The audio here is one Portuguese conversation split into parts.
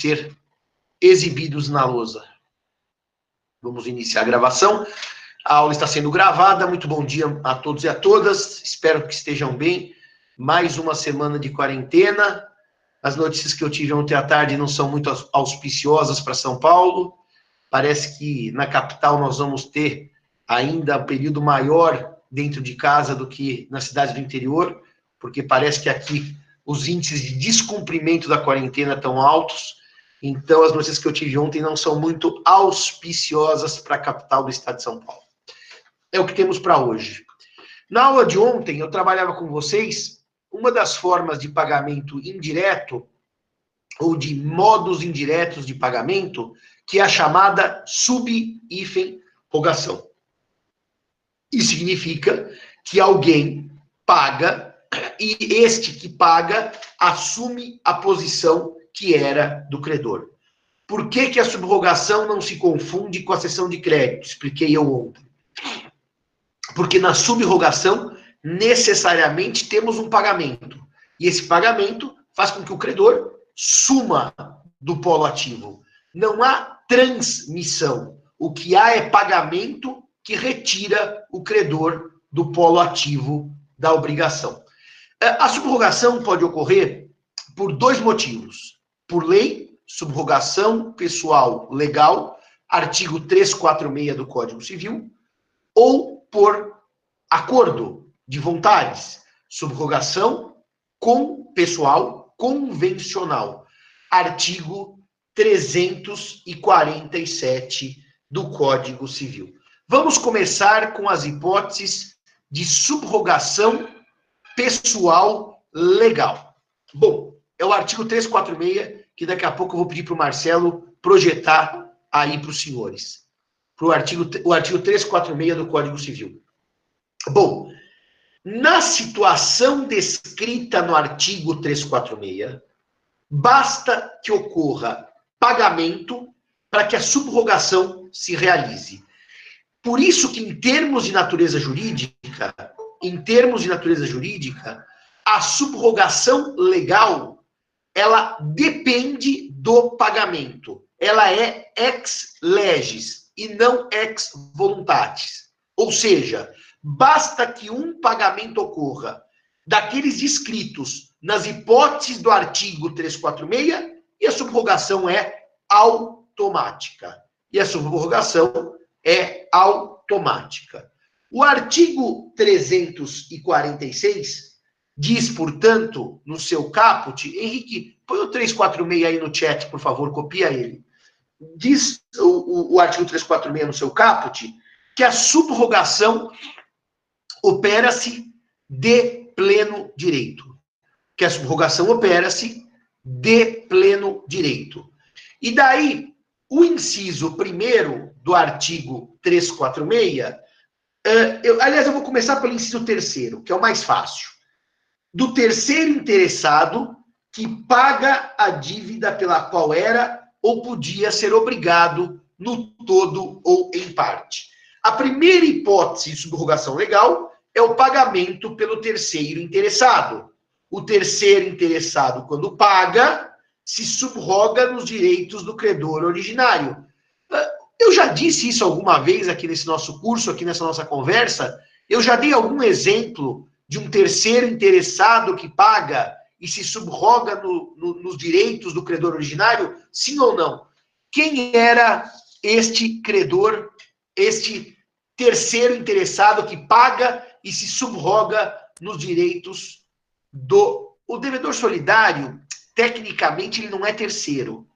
ser exibidos na lousa. Vamos iniciar a gravação. A aula está sendo gravada. Muito bom dia a todos e a todas. Espero que estejam bem. Mais uma semana de quarentena. As notícias que eu tive ontem à tarde não são muito auspiciosas para São Paulo. Parece que na capital nós vamos ter ainda um período maior dentro de casa do que nas cidades do interior, porque parece que aqui os índices de descumprimento da quarentena estão altos. Então, as notícias que eu tive ontem não são muito auspiciosas para a capital do estado de São Paulo. É o que temos para hoje. Na aula de ontem, eu trabalhava com vocês uma das formas de pagamento indireto, ou de modos indiretos de pagamento, que é a chamada sub-rogação. Isso significa que alguém paga e este que paga assume a posição que era do credor. Por que a subrogação não se confunde com a cessão de crédito? Expliquei eu ontem. Porque na subrogação, necessariamente temos um pagamento. E esse pagamento faz com que o credor suma do polo ativo. Não há transmissão. O que há é pagamento que retira o credor do polo ativo da obrigação. A subrogação pode ocorrer por dois motivos. Por lei, subrogação pessoal legal, artigo 346 do Código Civil, ou por acordo de vontades, subrogação pessoal convencional, artigo 347 do Código Civil. Vamos começar com as hipóteses de subrogação pessoal legal. Bom, é o artigo 346, que daqui a pouco eu vou pedir para o Marcelo projetar aí para os senhores. O artigo 346 do Código Civil. Bom, na situação descrita no artigo 346, basta que ocorra pagamento para que a subrogação se realize. Por isso que, em termos de natureza jurídica, a subrogação legal, ela depende do pagamento. Ela é ex legis e não ex voluntatis. Ou seja, basta que um pagamento ocorra daqueles descritos nas hipóteses do artigo 346 e a subrogação é automática. O artigo 346 diz, portanto, no seu caput, Henrique, põe o 346 aí no chat, por favor, copia ele. Diz o artigo 346 no seu caput que a subrogação opera-se de pleno direito. E daí, o inciso 1º do artigo 346, eu vou começar pelo inciso 3º, que é o mais fácil. Do terceiro interessado que paga a dívida pela qual era ou podia ser obrigado no todo ou em parte. A primeira hipótese de subrogação legal é o pagamento pelo terceiro interessado. O terceiro interessado, quando paga, se subroga nos direitos do credor originário. Eu já disse isso alguma vez aqui nesse nosso curso, aqui nessa nossa conversa. Eu já dei algum exemplo de um terceiro interessado que paga e se subroga nos direitos do credor originário? Sim ou não? Quem era este credor, este terceiro interessado que paga e se subroga nos direitos do... O devedor solidário, tecnicamente, ele não é terceiro.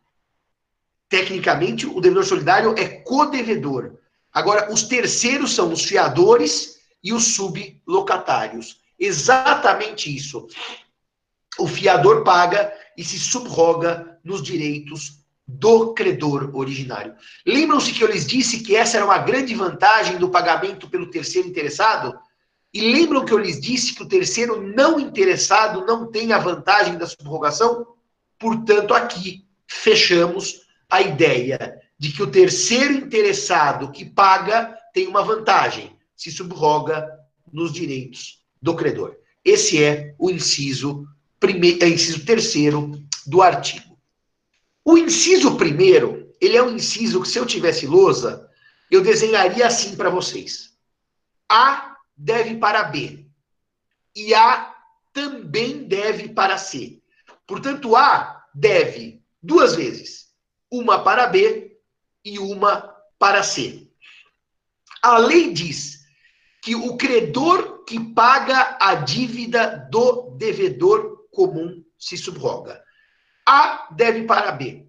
Tecnicamente, o devedor solidário é codevedor. Agora, os terceiros são os fiadores e os sublocatários. Exatamente isso. O fiador paga e se subroga nos direitos do credor originário. Lembram-se que eu lhes disse que essa era uma grande vantagem do pagamento pelo terceiro interessado? E lembram que eu lhes disse que o terceiro não interessado não tem a vantagem da subrogação? Portanto, aqui fechamos a ideia de que o terceiro interessado que paga tem uma vantagem, se subroga nos direitos do credor. Esse é o inciso 3º do artigo. O inciso primeiro, ele é um inciso que, se eu tivesse lousa, eu desenharia assim para vocês. A deve para B. E A também deve para C. Portanto, A deve duas vezes. Uma para B e uma para C. A lei diz que o credor que paga a dívida do devedor comum se subroga. A deve para B.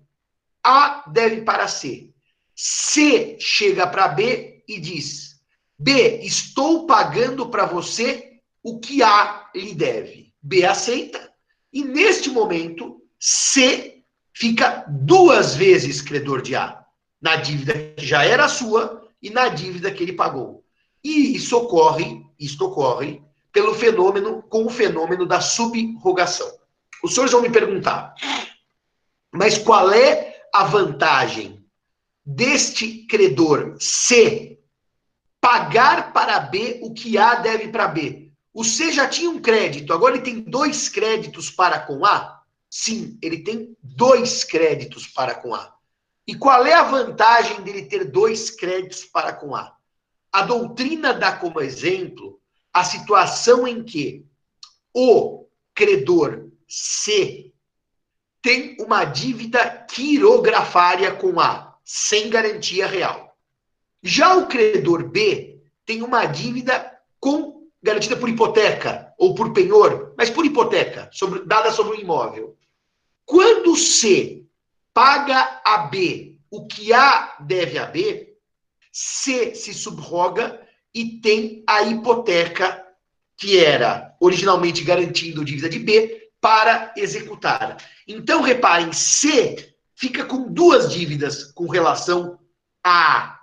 A deve para C. C chega para B e diz: B, estou pagando para você o que A lhe deve. B aceita e, neste momento, C fica duas vezes credor de A, na dívida que já era sua e na dívida que ele pagou. E isto ocorre com o fenômeno da subrogação. Os senhores vão me perguntar, mas qual é a vantagem deste credor C pagar para B o que A deve para B? O C já tinha um crédito, agora ele tem 2 créditos para com A? Sim, ele tem 2 créditos para com A. E qual é a vantagem dele ter 2 créditos para com A? A doutrina dá como exemplo a situação em que o credor C tem uma dívida quirografária com A, sem garantia real. Já o credor B tem uma dívida garantida por hipoteca ou por penhor, mas por hipoteca, dada sobre o imóvel. Quando C paga a B o que A deve a B, C se subroga e tem a hipoteca que era originalmente garantindo dívida de B para executar. Então, reparem, C fica com 2 dívidas com relação a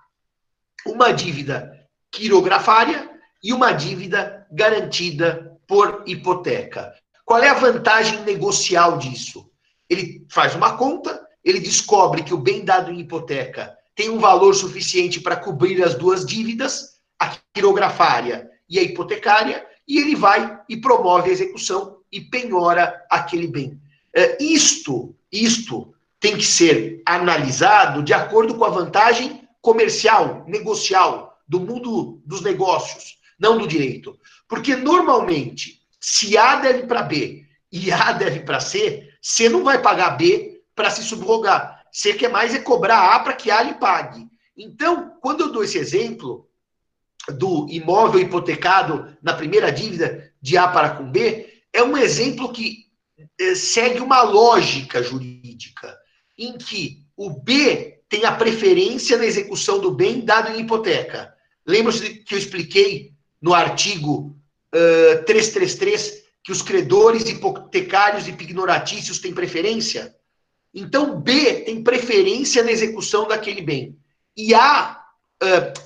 uma dívida quirografária e uma dívida garantida por hipoteca. Qual é a vantagem negocial disso? Ele faz uma conta, ele descobre que o bem dado em hipoteca tem um valor suficiente para cobrir as 2 dívidas, a quirografária e a hipotecária, e ele vai e promove a execução e penhora aquele bem. Isto tem que ser analisado de acordo com a vantagem comercial, negocial, do mundo dos negócios, não do direito. Porque, normalmente, se A deve para B e A deve para C, C não vai pagar B para se subrogar. C quer mais é cobrar A para que A lhe pague. Então, quando eu dou esse exemplo do imóvel hipotecado na primeira dívida de A para com B, é um exemplo que segue uma lógica jurídica, em que o B tem a preferência na execução do bem dado em hipoteca. Lembra-se que eu expliquei no artigo 333 que os credores hipotecários e pignoratícios têm preferência? Então, B tem preferência na execução daquele bem. E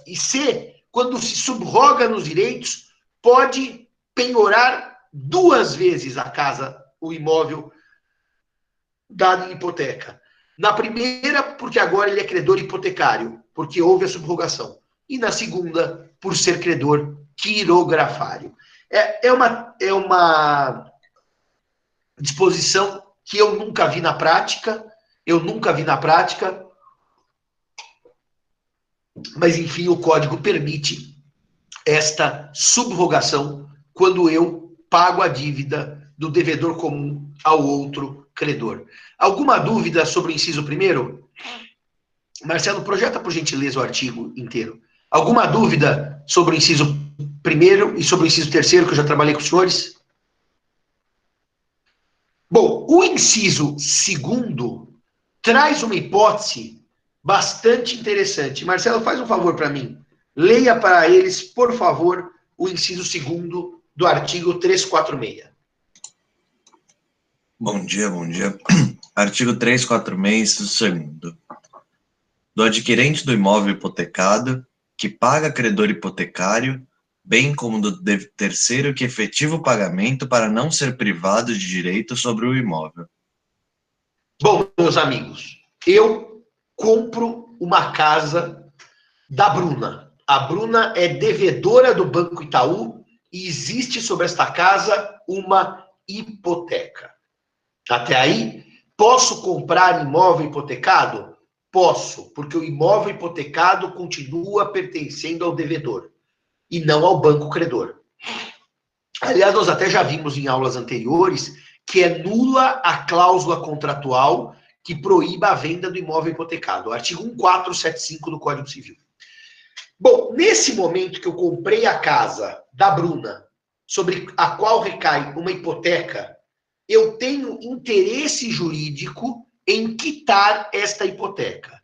e C, quando se subroga nos direitos, pode penhorar 2 vezes a casa, o imóvel dado em hipoteca. Na primeira, porque agora ele é credor hipotecário, porque houve a subrogação. E na segunda, por ser credor quirografário. É uma disposição que eu nunca vi na prática, mas, enfim, o código permite esta subrogação quando eu pago a dívida do devedor comum ao outro credor. Alguma dúvida sobre o inciso primeiro? Marcelo, projeta, por gentileza, o artigo inteiro. Alguma dúvida sobre o inciso primeiro e sobre o inciso terceiro, que eu já trabalhei com os senhores? Bom, o inciso segundo traz uma hipótese bastante interessante. Marcelo, faz um favor para mim. Leia para eles, por favor, o inciso segundo do artigo 346. Bom dia. Artigo 346, inciso segundo. Do adquirente do imóvel hipotecado, que paga credor hipotecário, bem como do terceiro que efetiva o pagamento para não ser privado de direito sobre o imóvel. Bom, meus amigos, eu compro uma casa da Bruna. A Bruna é devedora do Banco Itaú e existe sobre esta casa uma hipoteca. Até aí, Posso comprar imóvel hipotecado? Posso, porque o imóvel hipotecado continua pertencendo ao devedor e não ao banco credor. Aliás, nós até já vimos em aulas anteriores que é nula a cláusula contratual que proíba a venda do imóvel hipotecado. Artigo 1475 do Código Civil. Bom, nesse momento que eu comprei a casa da Bruna, sobre a qual recai uma hipoteca, eu tenho interesse jurídico em quitar esta hipoteca.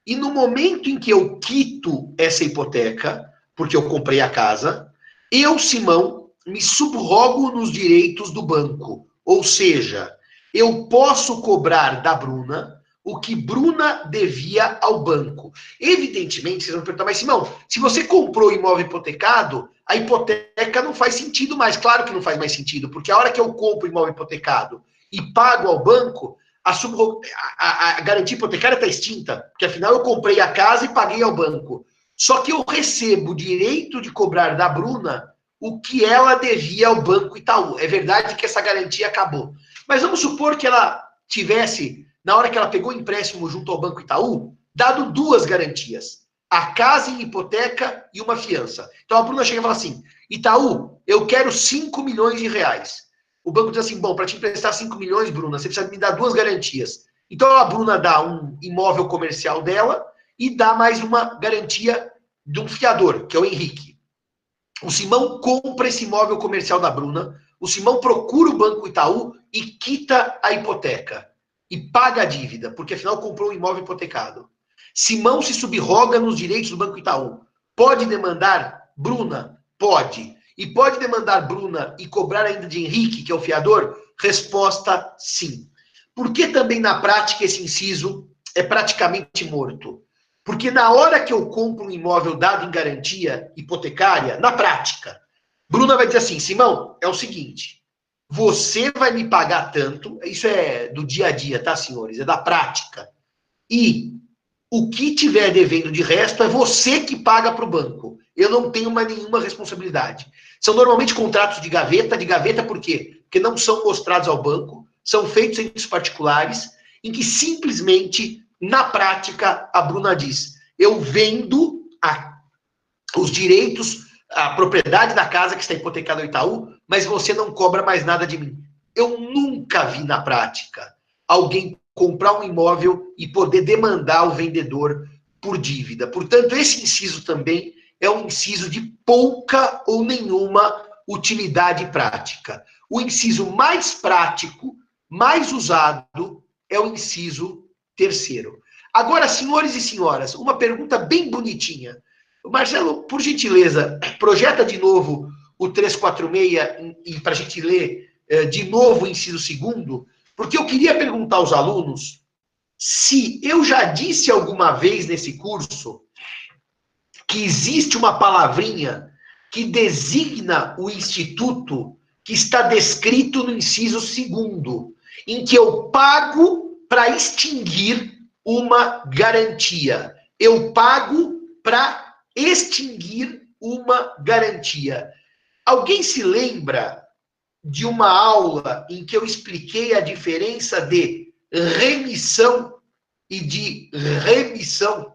E no momento em que eu quito essa hipoteca, porque eu comprei a casa, eu, Simão, me subrogo nos direitos do banco. Ou seja, eu posso cobrar da Bruna o que Bruna devia ao banco. Evidentemente, vocês vão perguntar, mas Simão, se você comprou imóvel hipotecado, a hipoteca não faz sentido mais. Claro que não faz mais sentido, porque a hora que eu compro imóvel hipotecado e pago ao banco, a garantia hipotecária está extinta, porque afinal eu comprei a casa e paguei ao banco. Só que eu recebo o direito de cobrar da Bruna o que ela devia ao Banco Itaú. É verdade que essa garantia acabou. Mas vamos supor que ela tivesse, na hora que ela pegou o empréstimo junto ao Banco Itaú, dado duas garantias. A casa em hipoteca e uma fiança. Então a Bruna chega e fala assim, Itaú, eu quero 5 milhões de reais. O banco diz assim, bom, para te emprestar 5 milhões, Bruna, você precisa me dar duas garantias. Então a Bruna dá um imóvel comercial dela e dá mais uma garantia de um fiador, que é o Henrique. O Simão compra esse imóvel comercial da Bruna, o Simão procura o Banco Itaú e quita a hipoteca. E paga a dívida, porque afinal comprou um imóvel hipotecado. Simão se subroga nos direitos do Banco Itaú. Pode demandar Bruna? Pode. E pode demandar Bruna e cobrar ainda de Henrique, que é o fiador? Resposta, sim. Por que também na prática esse inciso é praticamente morto? Porque na hora que eu compro um imóvel dado em garantia hipotecária, na prática, Bruna vai dizer assim, Simão, é o seguinte, você vai me pagar tanto, isso é do dia a dia, tá, senhores? É da prática. E o que tiver devendo de resto é você que paga para o banco. Eu não tenho mais nenhuma responsabilidade. São normalmente contratos de gaveta por quê? Porque não são mostrados ao banco, são feitos entre os particulares, em que simplesmente, na prática, a Bruna diz, eu vendo os direitos, a propriedade da casa que está hipotecada ao Itaú, mas você não cobra mais nada de mim. Eu nunca vi na prática alguém comprar um imóvel e poder demandar o vendedor por dívida. Portanto, esse inciso também é um inciso de pouca ou nenhuma utilidade prática. O inciso mais prático, mais usado, é o inciso terceiro. Agora, senhores e senhoras, uma pergunta bem bonitinha. Marcelo, por gentileza, projeta de novo o 346 e para a gente ler de novo o inciso segundo, porque eu queria perguntar aos alunos se eu já disse alguma vez nesse curso que existe uma palavrinha que designa o instituto que está descrito no inciso segundo, em que eu pago para extinguir uma garantia. Eu pago para extinguir uma garantia. Alguém se lembra de uma aula em que eu expliquei a diferença de remissão e de remissão?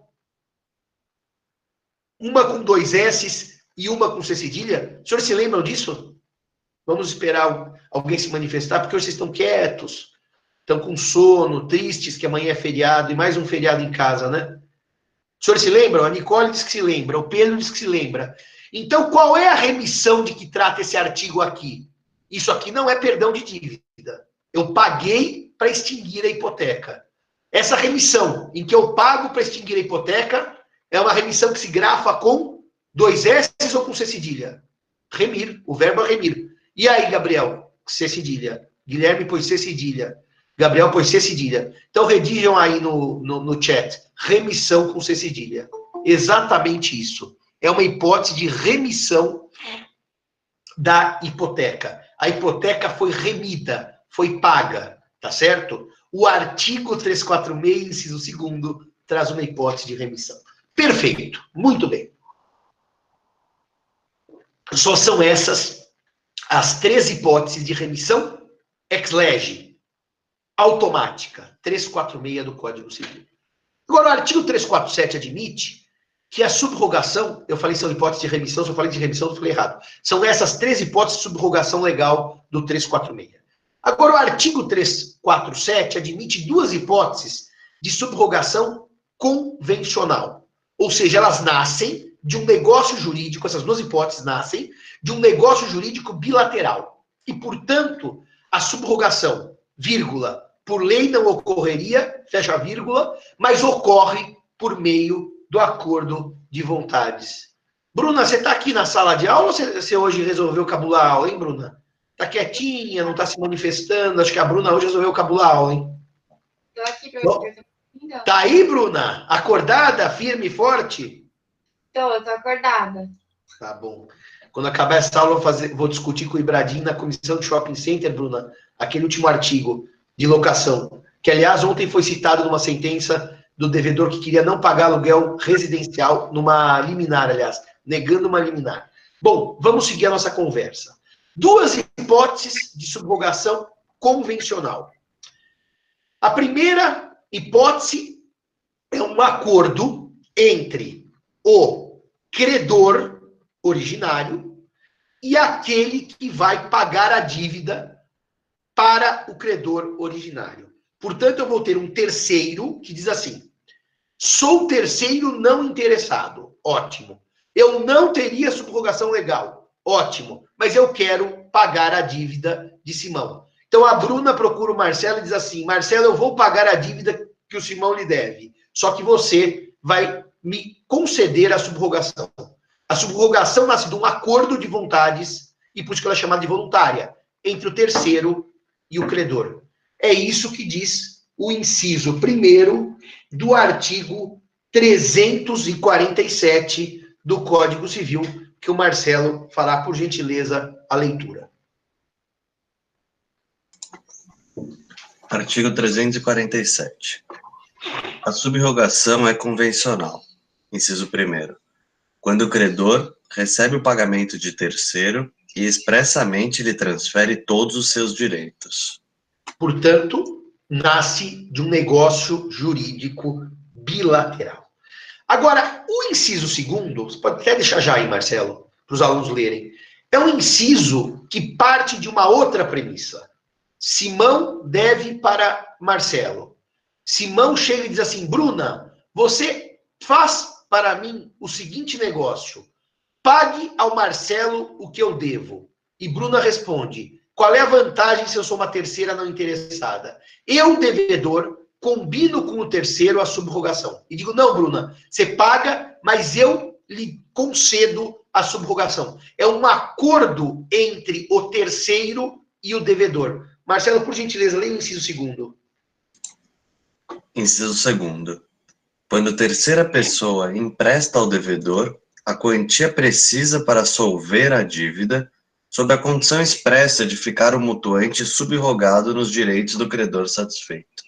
Uma com 2 S's e uma com C cedilha? Os senhores se lembram disso? Vamos esperar alguém se manifestar, porque vocês estão quietos, estão com sono, tristes, que amanhã é feriado, e mais um feriado em casa, né? Os senhores se lembram? A Nicole diz que se lembra, o Pedro diz que se lembra. Então, qual é a remissão de que trata esse artigo aqui? Isso aqui não é perdão de dívida. Eu paguei para extinguir a hipoteca. Essa remissão, em que eu pago para extinguir a hipoteca, é uma remissão que se grafa com 2 S's ou com C cedilha? Remir, o verbo é remir. E aí, Gabriel? C cedilha. Guilherme pôs C cedilha. Gabriel pôs C cedilha. Então, redigam aí no chat. Remissão com C cedilha. Exatamente isso. É uma hipótese de remissão da hipoteca. A hipoteca foi remida, foi paga, tá certo? O artigo 346, inciso 2º, traz uma hipótese de remissão. Perfeito, muito bem. Só são essas as 3 hipóteses de remissão ex lege. automática, 346 do Código Civil. Agora, o artigo 347 admite que a subrogação, eu falei são hipóteses de remissão, se eu falei de remissão, eu falei errado. São essas 3 hipóteses de subrogação legal do 346. Agora, o artigo 347 admite 2 hipóteses de subrogação convencional. Ou seja, elas nascem de um negócio jurídico, essas 2 hipóteses nascem de um negócio jurídico bilateral. E, portanto, a subrogação, vírgula, por lei não ocorreria, fecha a vírgula, mas ocorre por meio do acordo de vontades. Bruna, você está aqui na sala de aula ou você hoje resolveu cabular a aula, hein, Bruna? Está quietinha, não está se manifestando? Acho que a Bruna hoje resolveu cabular a aula, hein? Estou aqui, professor. Tá aí, Bruna? Acordada, firme e forte? Estou acordada. Tá bom. Quando acabar essa aula, vou discutir com o Ibradim na comissão de shopping center, Bruna, aquele último artigo de locação, que, aliás, ontem foi citado numa sentença do devedor que queria não pagar aluguel residencial, numa liminar, aliás, negando uma liminar. Bom, vamos seguir a nossa conversa. 2 hipóteses de subrogação convencional. A primeira hipótese é um acordo entre o credor originário e aquele que vai pagar a dívida para o credor originário. Portanto, eu vou ter um terceiro que diz assim: sou terceiro não interessado. Ótimo. Eu não teria subrogação legal. Ótimo. Mas eu quero pagar a dívida de Simão. Então, a Bruna procura o Marcelo e diz assim: Marcelo, eu vou pagar a dívida que o Simão lhe deve. Só que você vai me conceder a subrogação. A subrogação nasce de um acordo de vontades, e por isso que ela é chamada de voluntária, entre o terceiro e o credor. É isso que diz o inciso 1º do artigo 347 do Código Civil, que o Marcelo fará, por gentileza, a leitura. Artigo 347. A subrogação é convencional. Inciso 1º. Quando o credor recebe o pagamento de terceiro e expressamente lhe transfere todos os seus direitos. Portanto, nasce de um negócio jurídico bilateral. Agora, o inciso 2º, você pode até deixar já aí, Marcelo, para os alunos lerem, é um inciso que parte de uma outra premissa. Simão deve para Marcelo. Simão chega e diz assim: Bruna, você faz para mim o seguinte negócio: pague ao Marcelo o que eu devo. E Bruna responde: qual é a vantagem se eu sou uma terceira não interessada? Eu, devedor, combino com o terceiro a subrogação. E digo: não, Bruna, você paga, mas eu lhe concedo a subrogação. É um acordo entre o terceiro e o devedor. Marcelo, por gentileza, leia o inciso 2º. Inciso 2º. Quando terceira pessoa empresta ao devedor a quantia precisa para solver a dívida, sob a condição expressa de ficar o mutuante subrogado nos direitos do credor satisfeito.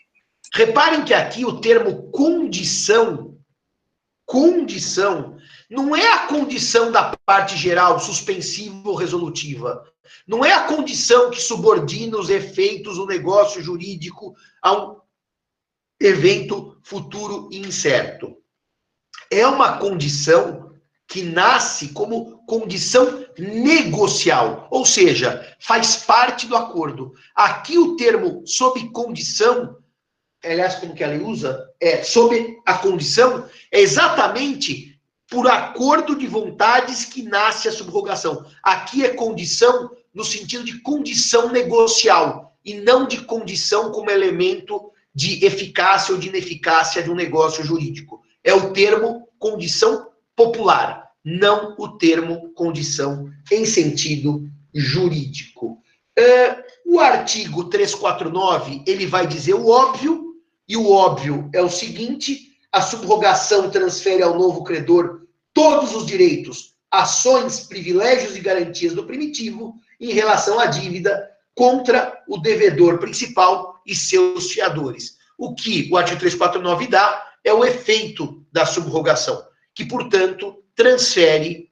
Reparem que aqui o termo condição, não é a condição da parte geral, suspensiva ou resolutiva. Não é a condição que subordina os efeitos do negócio jurídico a um evento futuro e incerto. É uma condição que nasce como condição negocial, ou seja, faz parte do acordo. Aqui o termo sob condição, aliás, como que ela usa? Sob a condição, é exatamente por acordo de vontades que nasce a subrogação. Aqui é condição no sentido de condição negocial, e não de condição como elemento de eficácia ou de ineficácia de um negócio jurídico. É o termo condição popular, não o termo condição em sentido jurídico. O artigo 349, ele vai dizer o óbvio, e o óbvio é o seguinte: a subrogação transfere ao novo credor todos os direitos, ações, privilégios e garantias do primitivo em relação à dívida contra o devedor principal e seus fiadores. O que o artigo 349 dá é o efeito da subrogação, que, portanto, transfere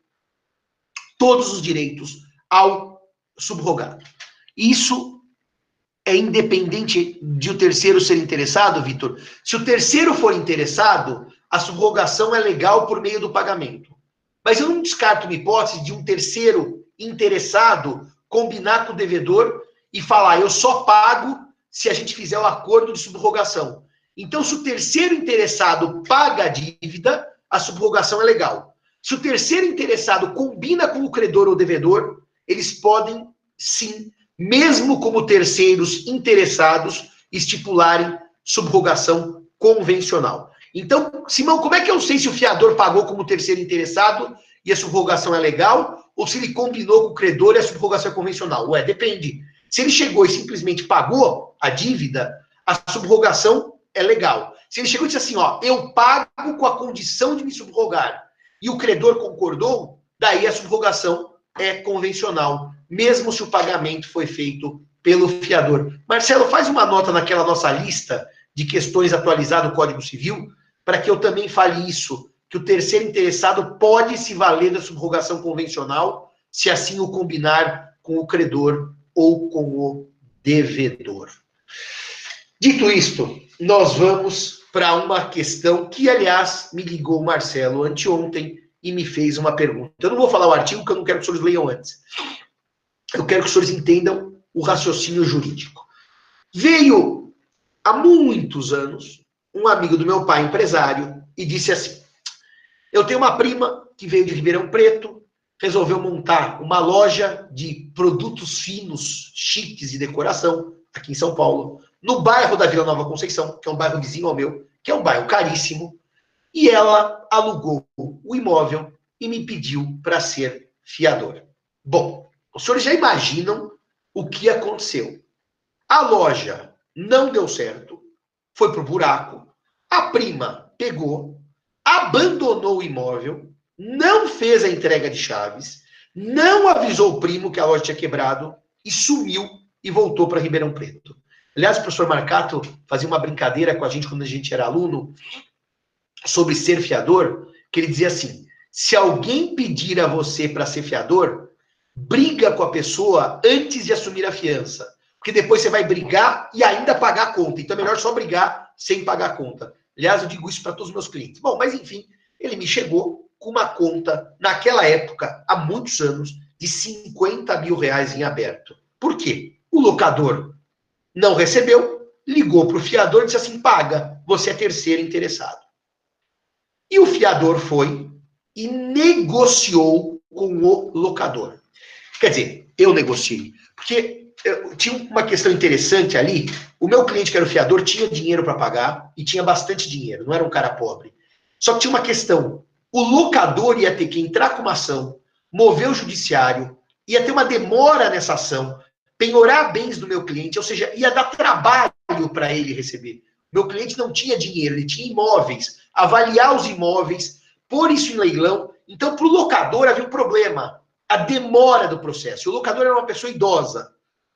todos os direitos ao subrogado. Isso é independente de o terceiro ser interessado, Vitor? Se o terceiro for interessado, a subrogação é legal por meio do pagamento. Mas eu não descarto uma hipótese de um terceiro interessado combinar com o devedor e falar, eu só pago se a gente fizer o acordo de subrogação. Então, se o terceiro interessado paga a dívida, a subrogação é legal. Se o terceiro interessado combina com o credor ou devedor, eles podem, sim, mesmo como terceiros interessados, estipularem subrogação convencional. Então, Simão, como é que eu sei se o fiador pagou como terceiro interessado e a subrogação é legal, ou se ele combinou com o credor e a subrogação é convencional? Ué, depende. Se ele chegou e simplesmente pagou a dívida, a subrogação é legal. Se ele chegou e disse assim, ó, eu pago com a condição de me subrogar, e o credor concordou, daí a subrogação é convencional, mesmo se o pagamento foi feito pelo fiador. Marcelo, faz uma nota naquela nossa lista de questões atualizada do Código Civil, para que eu também fale isso, que o terceiro interessado pode se valer da subrogação convencional, se assim o combinar com o credor ou com o devedor. Dito isto, nós vamos para uma questão que, aliás, me ligou o Marcelo anteontem e me fez uma pergunta. Eu não vou falar o artigo, porque eu não quero que os senhores leiam antes. Eu quero que os senhores entendam o raciocínio jurídico. Veio, há muitos anos, um amigo do meu pai, empresário, e disse assim, eu tenho uma prima que veio de Ribeirão Preto, resolveu montar uma loja de produtos finos, chiques e decoração, aqui em São Paulo, no bairro da Vila Nova Conceição, que é um bairro vizinho ao meu, que é um bairro caríssimo, e ela alugou o imóvel e me pediu para ser fiador. Bom, os senhores já imaginam o que aconteceu. A loja não deu certo, foi pro buraco, a prima pegou, abandonou o imóvel, não fez a entrega de chaves, não avisou o primo que a loja tinha quebrado e sumiu e voltou para Ribeirão Preto. Aliás, o professor Marcato fazia uma brincadeira com a gente quando a gente era aluno sobre ser fiador, que ele dizia assim, se alguém pedir a você para ser fiador, briga com a pessoa antes de assumir a fiança, porque depois você vai brigar e ainda pagar a conta. Então é melhor só brigar sem pagar a conta. Aliás, eu digo isso para todos os meus clientes. Bom, mas enfim, ele me chegou com uma conta, naquela época, há muitos anos, de 50 mil reais em aberto. Por quê? O locador não recebeu, ligou para o fiador e disse assim, paga, você é terceiro interessado. E o fiador foi e negociou com o locador. Quer dizer, eu negociei. Porque tinha uma questão interessante ali. O meu cliente, que era o fiador, tinha dinheiro para pagar e tinha bastante dinheiro. Não era um cara pobre. Só que tinha uma questão. O locador ia ter que entrar com uma ação, mover o judiciário, ia ter uma demora nessa ação, penhorar bens do meu cliente, ou seja, ia dar trabalho para ele receber. Meu cliente não tinha dinheiro, ele tinha imóveis, avaliar os imóveis, pôr isso em leilão. Então, para o locador havia um problema, a demora do processo. O locador era uma pessoa idosa.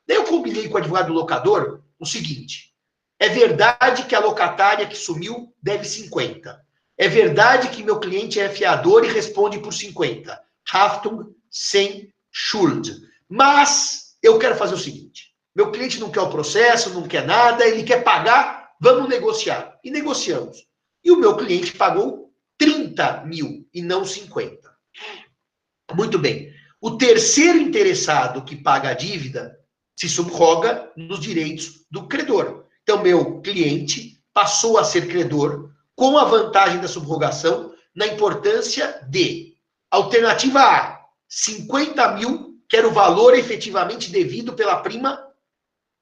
Daí eu combinei com o advogado do locador o seguinte, é verdade que a locatária que sumiu deve 50. É verdade que meu cliente é fiador e responde por 50. Haftung sem Schuld. Mas eu quero fazer o seguinte, meu cliente não quer o processo, não quer nada, ele quer pagar, vamos negociar. E negociamos. E o meu cliente pagou 30 mil e não 50. Muito bem. O terceiro interessado que paga a dívida se subroga nos direitos do credor. Então, meu cliente passou a ser credor com a vantagem da subrogação na importância de alternativa A, 50 mil, que era o valor efetivamente devido pela prima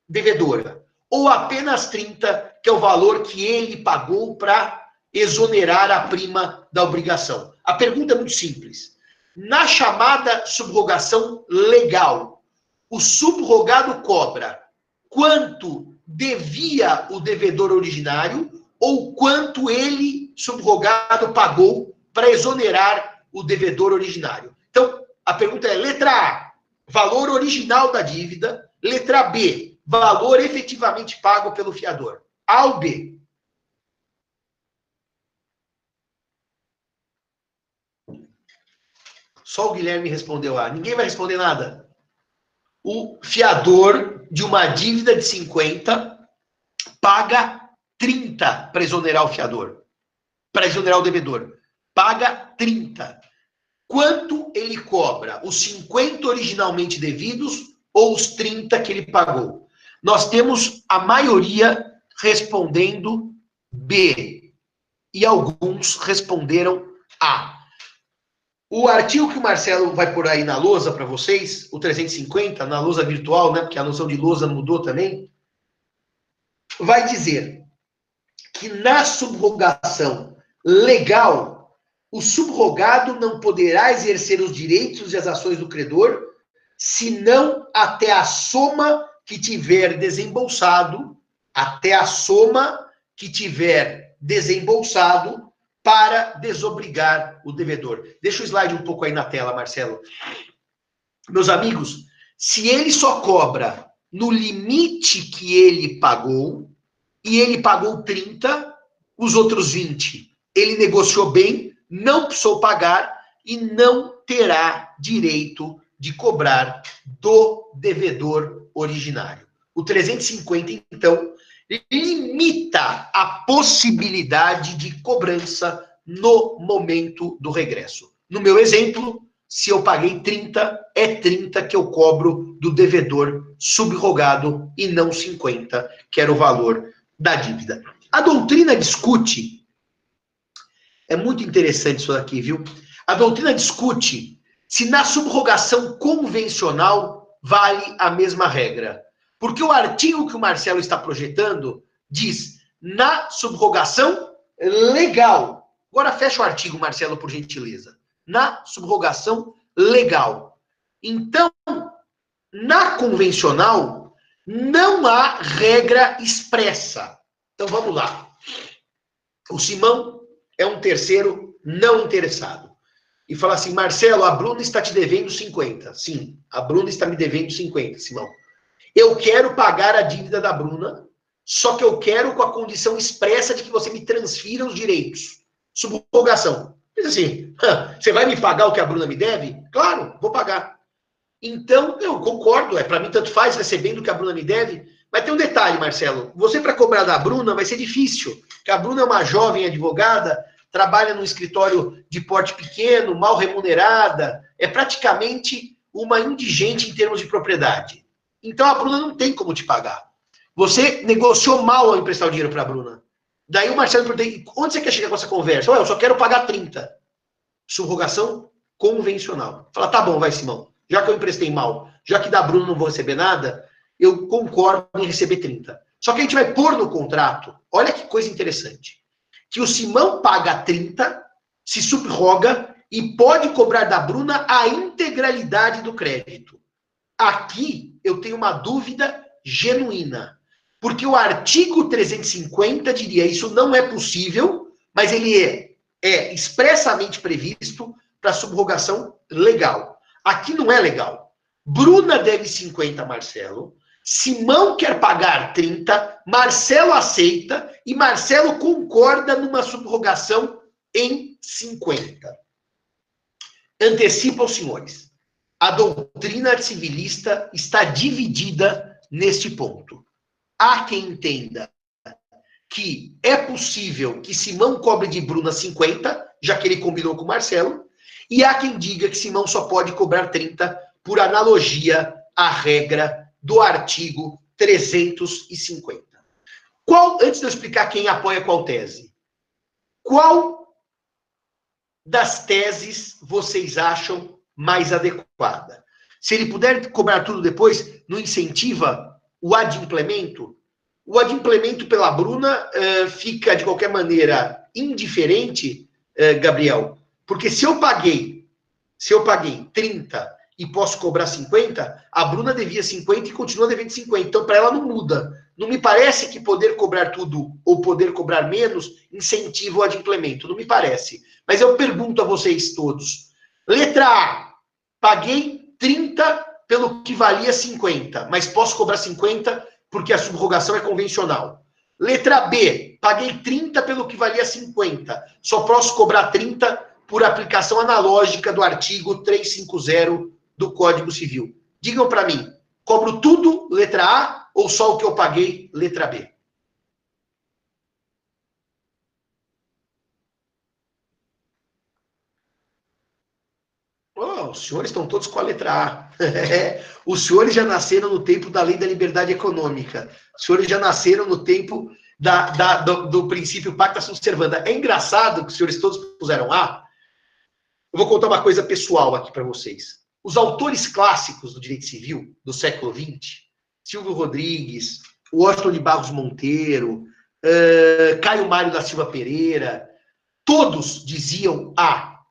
devedora, ou apenas 30, que é o valor que ele pagou para exonerar a prima da obrigação. A pergunta é muito simples. Na chamada subrogação legal, o subrogado cobra quanto devia o devedor originário ou quanto ele, subrogado, pagou para exonerar o devedor originário. Então, a pergunta é, letra A, valor original da dívida, letra B, valor efetivamente pago pelo fiador. A ou B? Só o Guilherme respondeu A. Ninguém vai responder nada. O fiador de uma dívida de 50 paga 30 para exonerar o fiador, para exonerar o devedor. Paga 30. Quanto ele cobra? Os 50 originalmente devidos ou os 30 que ele pagou? Nós temos a maioria respondendo B. E alguns responderam A. O artigo que o Marcelo vai pôr aí na lousa para vocês, o 350, na lousa virtual, né? Porque a noção de lousa mudou também, vai dizer que na subrogação legal, o subrogado não poderá exercer os direitos e as ações do credor, senão até a soma que tiver desembolsado, até a soma que tiver desembolsado para desobrigar o devedor. Deixa o slide um pouco aí na tela, Marcelo. Meus amigos, se ele só cobra no limite que ele pagou, e ele pagou 30, os outros 20, ele negociou bem, não precisou pagar e não terá direito de cobrar do devedor originário. O 350, então, limita a possibilidade de cobrança no momento do regresso. No meu exemplo, se eu paguei 30, é 30 que eu cobro do devedor subrogado e não 50, que era o valor da dívida. A doutrina discute, é muito interessante isso aqui, viu? A doutrina discute se na subrogação convencional vale a mesma regra. Porque o artigo que o Marcelo está projetando diz na subrogação legal. Agora fecha o artigo, Marcelo, por gentileza. Na subrogação legal. Então, na convencional, não há regra expressa. Então, vamos lá. O Simão é um terceiro não interessado. E fala assim, Marcelo, a Bruna está te devendo 50. Sim, a Bruna está me devendo 50, Simão. Eu quero pagar a dívida da Bruna, só que eu quero com a condição expressa de que você me transfira os direitos. Subrogação. Diz assim, você vai me pagar o que a Bruna me deve? Claro, vou pagar. Então, eu concordo, para mim tanto faz recebendo o que a Bruna me deve. Mas tem um detalhe, Marcelo. Você, para cobrar da Bruna, vai ser difícil. Porque a Bruna é uma jovem advogada, trabalha num escritório de porte pequeno, mal remunerada, é praticamente uma indigente em termos de propriedade. Então, a Bruna não tem como te pagar. Você negociou mal ao emprestar o dinheiro para a Bruna. Daí o Marcelo perguntou, onde você quer chegar com essa conversa? Eu só quero pagar 30. Subrogação convencional. Fala, tá bom, vai, Simão. Já que eu emprestei mal, já que da Bruna não vou receber nada, eu concordo em receber 30. Só que a gente vai pôr no contrato, olha que coisa interessante, que o Simão paga 30, se subroga e pode cobrar da Bruna a integralidade do crédito. Aqui eu tenho uma dúvida genuína, porque o artigo 350 diria isso não é possível, mas ele é expressamente previsto para subrogação legal. Aqui não é legal. Bruna deve 50 a Marcelo, Simão quer pagar 30, Marcelo aceita e Marcelo concorda numa subrogação em 50. Antecipa aos senhores. A doutrina civilista está dividida neste ponto. Há quem entenda que é possível que Simão cobre de Bruna 50, já que ele combinou com o Marcelo, e há quem diga que Simão só pode cobrar 30 por analogia à regra do artigo 350. Antes de eu explicar quem apoia qual tese, qual das teses vocês acham mais adequada? Se ele puder cobrar tudo depois, não incentiva o adimplemento? O adimplemento pela Bruna fica, de qualquer maneira, indiferente, Gabriel, porque se eu paguei 30 e posso cobrar 50, a Bruna devia 50 e continua devendo 50. Então, para ela não muda. Não me parece que poder cobrar tudo ou poder cobrar menos incentiva o adimplemento. Não me parece. Mas eu pergunto a vocês todos. Letra A. Paguei 30 pelo que valia 50, mas posso cobrar 50 porque a subrogação é convencional. Letra B. Paguei 30 pelo que valia 50. Só posso cobrar 30 por aplicação analógica do artigo 350 do Código Civil. Digam para mim, Cobro tudo, letra A, ou só o que eu paguei, letra B? Oh, os senhores estão todos com a letra A. Os senhores já nasceram no tempo da lei da liberdade econômica. Os senhores já nasceram no tempo do princípio pacta sunt servanda. É engraçado que os senhores todos puseram A. Eu vou contar uma coisa pessoal aqui para vocês. Os autores clássicos do direito civil do século XX, Silvio Rodrigues, Washington de Barros Monteiro, Caio Mário da Silva Pereira, todos diziam A.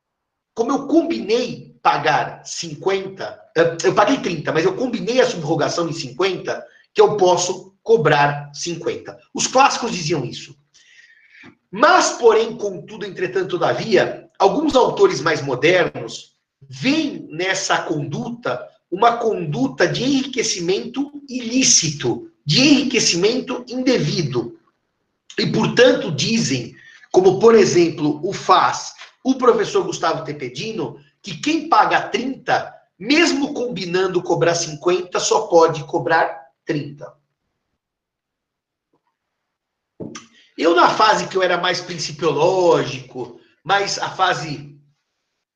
Como eu combinei pagar 50, eu paguei 30, mas eu combinei a subrogação em 50, que eu posso cobrar 50. Os clássicos diziam isso. Mas, porém, contudo, entretanto, todavia, alguns autores mais modernos veem nessa conduta uma conduta de enriquecimento ilícito, de enriquecimento indevido. E, portanto, dizem, como, por exemplo, faz o professor Gustavo Tepedino, que quem paga 30, mesmo combinando cobrar 50, só pode cobrar 30. Eu, na fase que eu era mais principiológico, mais a fase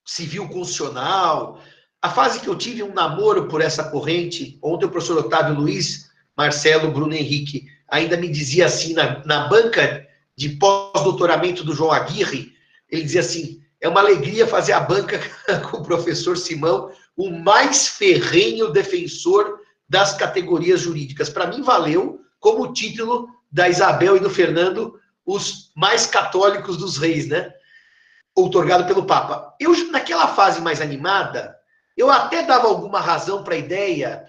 civil constitucional, a fase que eu tive um namoro por essa corrente, ontem o professor Otávio Luiz, Marcelo, Bruno Henrique, ainda me dizia assim, na banca de pós-doutoramento do João Aguirre, ele dizia assim, é uma alegria fazer a banca com o professor Simão, o mais ferrenho defensor das categorias jurídicas. Para mim, valeu como título da Isabel e do Fernando, os mais católicos dos reis, né? Outorgado pelo Papa. Eu, naquela fase mais animada, eu até dava alguma razão para a ideia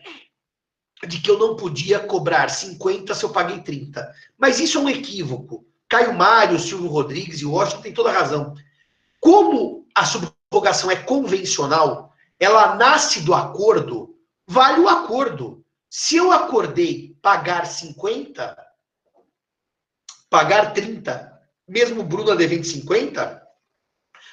de que eu não podia cobrar 50 se eu paguei 30. Mas isso é um equívoco. Caio Mário, Silvio Rodrigues e Washington têm toda a razão. Como a subrogação é convencional, ela nasce do acordo, vale o acordo. Se eu acordei pagar 50, pagar 30, mesmo Bruna devendo 50,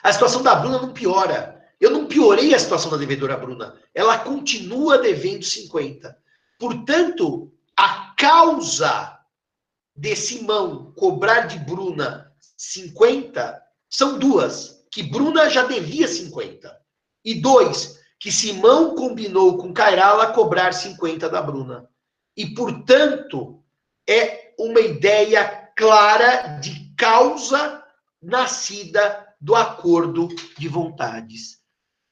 a situação da Bruna não piora. Eu não piorei a situação da devedora Bruna. Ela continua devendo 50. Portanto, a causa de Simão cobrar de Bruna 50 são duas. Que Bruna já devia 50. E 2, que Simão combinou com Cairala cobrar 50 da Bruna. E, portanto, é uma ideia clara de causa nascida do acordo de vontades.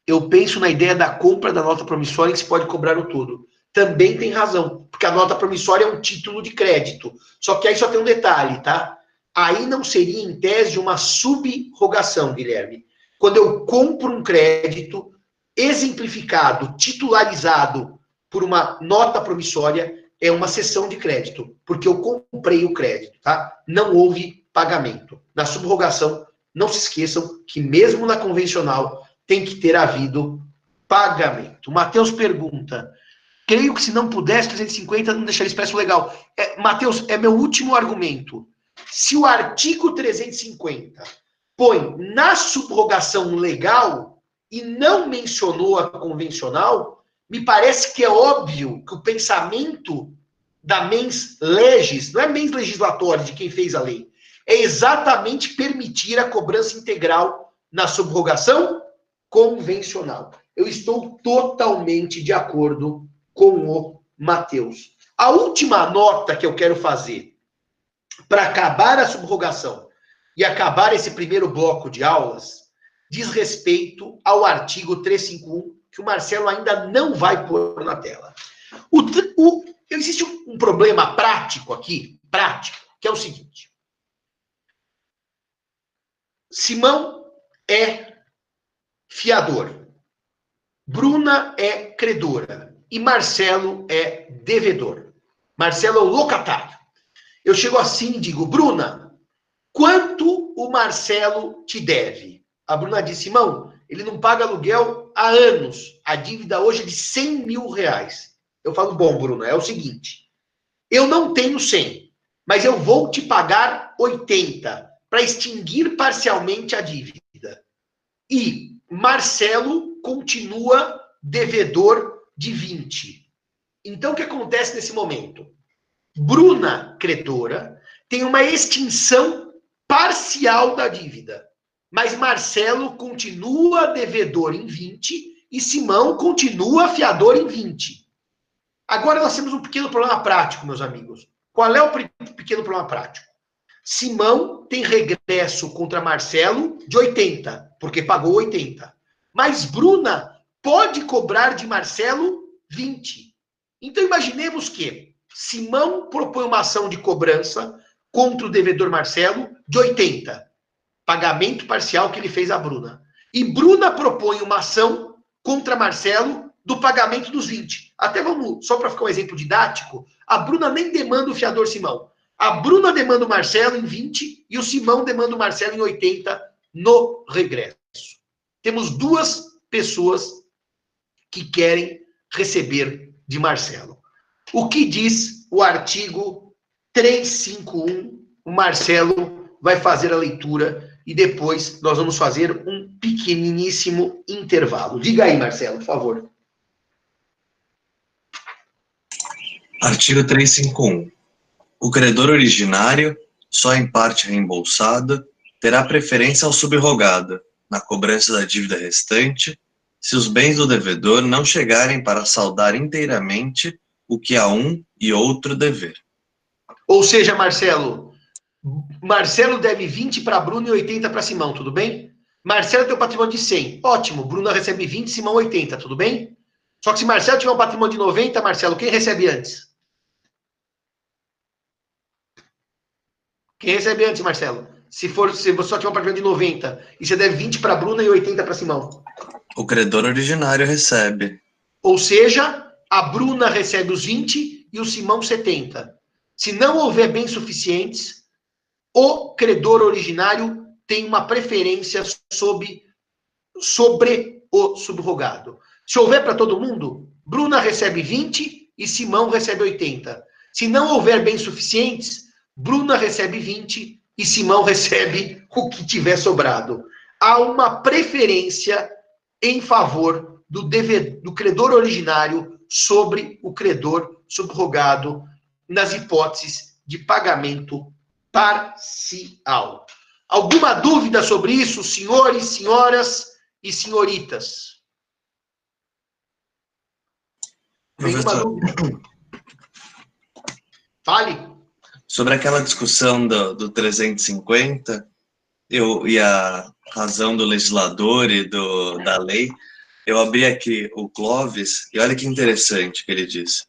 Eu penso na ideia da compra da nota promissória que se pode cobrar o todo. Também tem razão, porque a nota promissória é um título de crédito. Só que aí só tem um detalhe, tá? Aí não seria, em tese, uma subrogação, Guilherme. Quando eu compro um crédito exemplificado, titularizado por uma nota promissória, é uma cessão de crédito, porque eu comprei o crédito, tá? Não houve pagamento. Na subrogação, não se esqueçam que mesmo na convencional tem que ter havido pagamento. Matheus pergunta, creio que se não pudesse, 350 não deixaria expresso legal. Matheus, é meu último argumento. Se o artigo 350 põe na subrogação legal e não mencionou a convencional, me parece que é óbvio que o pensamento da mens legis, não é mens legislatória de quem fez a lei, é exatamente permitir a cobrança integral na subrogação convencional. Eu estou totalmente de acordo com o Matheus. A última nota que eu quero fazer para acabar a subrogação e acabar esse primeiro bloco de aulas diz respeito ao artigo 351, que o Marcelo ainda não vai pôr na tela. Existe um problema prático aqui, que é o seguinte. Simão é fiador, Bruna é credora e Marcelo é devedor. Marcelo é o locatário. Eu chego assim e digo, Bruna, quanto o Marcelo te deve? A Bruna diz, Simão, ele não paga aluguel há anos. A dívida hoje é de 100 mil reais. Eu falo, bom, Bruna, é o seguinte, eu não tenho 100, mas eu vou te pagar 80 para extinguir parcialmente a dívida. E Marcelo continua devedor de 20. Então, o que acontece nesse momento? Bruna, credora, tem uma extinção parcial da dívida. Mas Marcelo continua devedor em 20 e Simão continua fiador em 20. Agora nós temos um pequeno problema prático, meus amigos. Qual é o pequeno problema prático? Simão tem regresso contra Marcelo de 80, porque pagou 80. Mas Bruna pode cobrar de Marcelo 20. Então imaginemos que Simão propõe uma ação de cobrança contra o devedor Marcelo de 80. Pagamento parcial que ele fez a Bruna. E Bruna propõe uma ação contra Marcelo do pagamento dos 20. Até vamos, só para ficar um exemplo didático, a Bruna nem demanda o fiador Simão. A Bruna demanda o Marcelo em 20 e o Simão demanda o Marcelo em 80 no regresso. Temos duas pessoas que querem receber de Marcelo. O que diz o artigo 351? O Marcelo vai fazer a leitura e depois nós vamos fazer um pequeniníssimo intervalo. Diga aí, Marcelo, por favor. Artigo 351. O credor originário, só em parte reembolsado, terá preferência ao subrogado, na cobrança da dívida restante, se os bens do devedor não chegarem para saldar inteiramente o que a um e outro dever. Ou seja, Marcelo deve 20 para Bruno e 80 para Simão, tudo bem? Marcelo tem um patrimônio de 100, ótimo, Bruna recebe 20, Simão 80, tudo bem? Só que se Marcelo tiver um patrimônio de 90, Marcelo, quem recebe antes? Quem recebe antes, Marcelo? Se você só tiver um patrimônio de 90 e você deve 20 para Bruna e 80 para Simão. O credor originário recebe. Ou seja, a Bruna recebe os 20 e o Simão 70. Se não houver bens suficientes, o credor originário tem uma preferência sobre o subrogado. Se houver para todo mundo, Bruna recebe 20 e Simão recebe 80. Se não houver bens suficientes, Bruna recebe 20 e Simão recebe o que tiver sobrado. Há uma preferência em favor do credor originário sobre o credor subrogado nas hipóteses de pagamento parcial. Alguma dúvida sobre isso, senhores, senhoras e senhoritas? Nenhuma dúvida? Fale. Sobre aquela discussão do 350, e a razão do legislador e da lei, eu abri aqui o Clóvis, e olha que interessante que ele diz.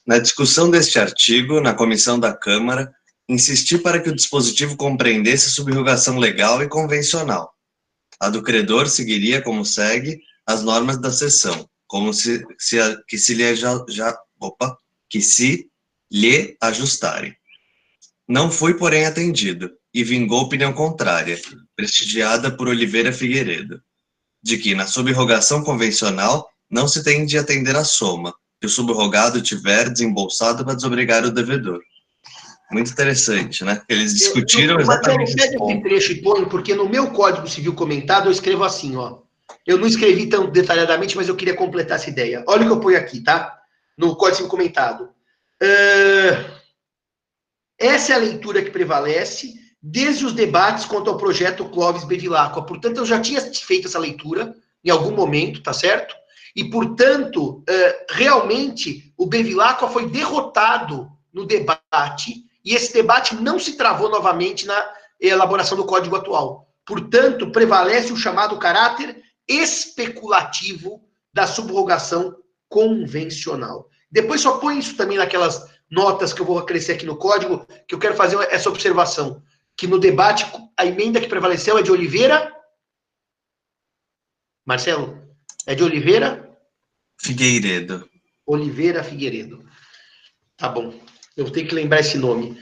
Na discussão deste artigo, na comissão da Câmara, insisti para que o dispositivo compreendesse subrogação legal e convencional. A do credor seguiria, como segue, as normas da seção, como que se lhe ajustarem. Não foi, porém, atendido, e vingou opinião contrária, prestigiada por Oliveira Figueiredo, de que, na subrogação convencional, não se tem de atender à soma, que o subrogado tiver desembolsado para desobrigar o devedor. Muito interessante, né? Eles discutiram exatamente esse ponto. Esse trecho e põe, porque no meu Código Civil comentado eu escrevo assim, ó. Eu não escrevi tão detalhadamente, mas eu queria completar essa ideia. Olha o que eu ponho aqui, tá? No Código Civil comentado. Essa é a leitura que prevalece desde os debates quanto ao projeto Clóvis Bevilacqua. Portanto, eu já tinha feito essa leitura em algum momento, tá certo? E, portanto, realmente, o Bevilacqua foi derrotado no debate, e esse debate não se travou novamente na elaboração do Código atual. Portanto, prevalece o chamado caráter especulativo da subrogação convencional. Depois só põe isso também naquelas notas que eu vou acrescer aqui no código, que eu quero fazer essa observação, que no debate, a emenda que prevaleceu é de Oliveira... Marcelo, é de Oliveira? Figueiredo. Oliveira Figueiredo. Tá bom, eu tenho que lembrar esse nome.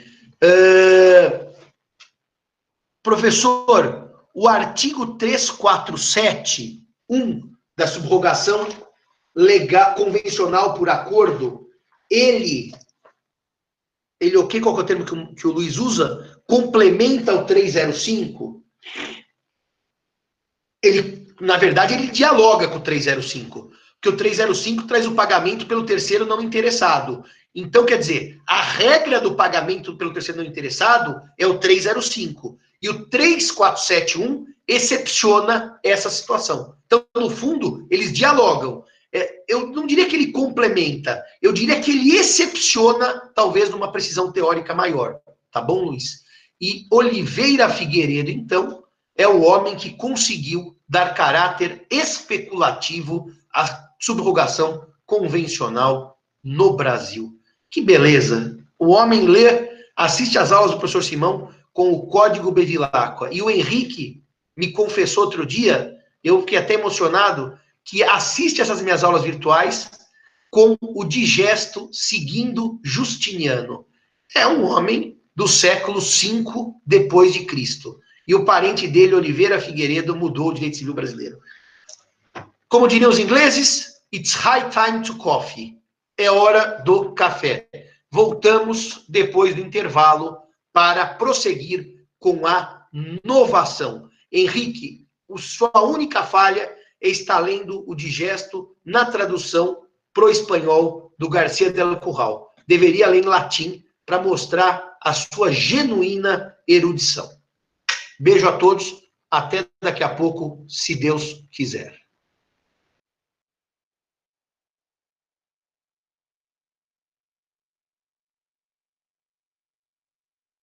Professor, o artigo 347, 1 da subrogação legal, convencional por acordo, ele qual que é o termo que o Luiz usa? Complementa o 305? Na verdade, ele dialoga com o 305. porque o 305 traz o pagamento pelo terceiro não interessado. Então, quer dizer, a regra do pagamento pelo terceiro não interessado é o 305. E o 3471 excepciona essa situação. Então, no fundo, eles dialogam. Eu não diria que ele complementa, eu diria que ele excepciona, talvez, numa precisão teórica maior. Tá bom, Luiz? E Oliveira Figueiredo, então, é o homem que conseguiu dar caráter especulativo à subrogação convencional no Brasil. Que beleza! O homem lê, assiste às aulas do professor Simão com o Código Bevilacqua. E o Henrique me confessou outro dia, eu fiquei até emocionado, que assiste essas minhas aulas virtuais com o digesto seguindo Justiniano. É um homem do século V depois de Cristo. E o parente dele, Oliveira Figueiredo, mudou o direito civil brasileiro. Como diriam os ingleses, it's high time to coffee. É hora do café. Voltamos depois do intervalo para prosseguir com a novação. Henrique, sua única falha é estar lendo o digesto na tradução pro espanhol do Garcia del Corral. Deveria ler em latim para mostrar a sua genuína erudição. Beijo a todos, até daqui a pouco, se Deus quiser.